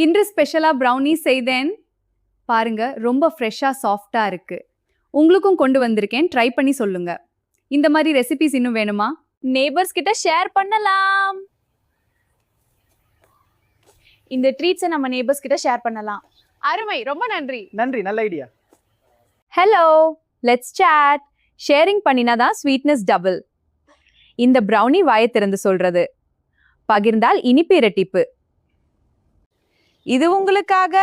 இன்று ஸ்பெஷலா ப்ரௌனி செய்தேன் பாருங்க, ரொம்ப ஃப்ரெஷ்ஷா சாஃப்டா இருக்கு. உங்களுக்கும் கொண்டு வந்திருக்கேன், ட்ரை பண்ணி சொல்லுங்க. இந்த மாதிரி ரெசிபிஸ் இன்னும் வேணுமா? நெய்பர்ஸ் கிட்ட ஷேர் பண்ணலாம். இந்த ட்ரீட்ஸை நம்ம நெய்பர்ஸ் கிட்ட ஷேர் பண்ணலாம். அருமை, ரொம்ப நன்றி. நன்றி, நல்ல idea. Hello, let's chat. Sharing பண்ணினாதான் ஸ்வீட்னஸ் டபுள். இந்த ப்ரௌனி வாயை திறந்து சொல்றது, பகிர்ந்தால் இனிப்பு இரட்டிப்பு. இது உங்களுக்காக.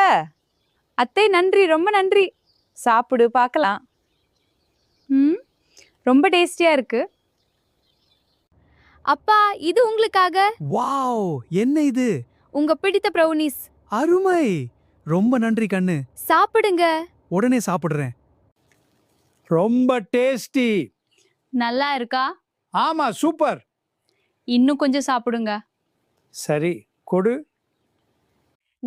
அத்தை நன்றி, ரொம்ப நன்றி. சாப்பிடு பார்க்கலாம். ரொம்ப டேஸ்டியா இருக்கு. அப்பா, இது உங்களுக்காக. வாவ், என்ன இது? உங்க பிடித்த ப்ரௌனிஸ். அருமை, ரொம்ப நன்றி கண்ணு. சாப்பிடுங்க. உடனே சாப்பிடுறேன். ரொம்ப டேஸ்டி. நல்லா இருக்கா? ஆமா, சூப்பர். இன்னும் கொஞ்சம் சாப்பிடுங்க. சரி, கொடு.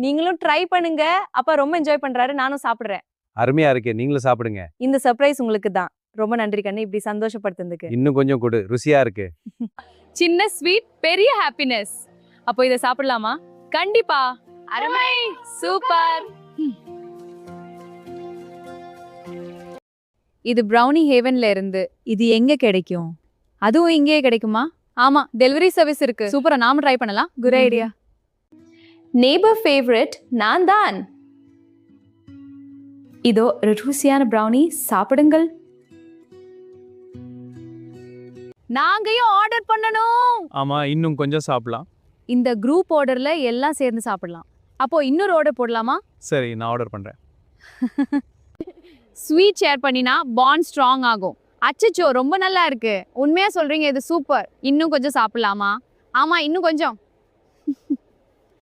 நீங்களும் ட்ரை பண்ணுங்க. அப்பா ரொம்ப என்ஜாய் பண்றாரு, நானும் சாப்பிடுறேன். அருமையா இருக்கு, நீங்களும் சாப்பிடுங்க. இந்த சர்ப்ரைஸ் உங்களுக்கு தான். ரொம்ப நன்றி கண்ணு, இப்படி சந்தோஷப்படுத்துறதுக்கு. இன்னும் கொஞ்சம் கொடு, ருசியா இருக்கு. சின்ன ஸ்வீட், பெரிய ஹாப்பினஸ். அப்போ இதை சாப்பிடலாமா? கண்டிப்பா. அருமை, சூப்பர். இது ப்ரௌனி ஹேவன்ல இருந்து. இது எங்க கிடைக்கும்? அதுவும் இங்கேயே கிடைக்குமா? ஆமா, டெலிவரி சர்வீஸ் இருக்கு. சூப்பரா, நாம ட்ரை பண்ணலாம். Good idea. நெய்பர் ஃபேவரட் நான் தான். இதோ ருசியான ப்ரௌனி, சாப்பிடுங்கள். நாங்கையும் ஆர்டர் பண்ணணும். ஆமா, இன்னும் கொஞ்சம் சாப்பிடலாம். இந்த குரூப் ஆர்டர்ல எல்லாம் சேர்ந்து சாப்பிடலாம். அப்போ இன்னொரு ஆர்டர் போடலாமா? சரி, நான் ஆர்டர் பண்றேன். ஸ்வீட் ஷேர் பண்ணினா பாண்ட் ஸ்ட்ராங் ஆகும். அச்சச்சோ, ரொம்ப நல்லா இருக்கு. உண்மையா சொல்றீங்க, இது சூப்பர். இன்னும் கொஞ்சம் சாப்பிடலாமா? ஆமா, இன்னும் கொஞ்சம்.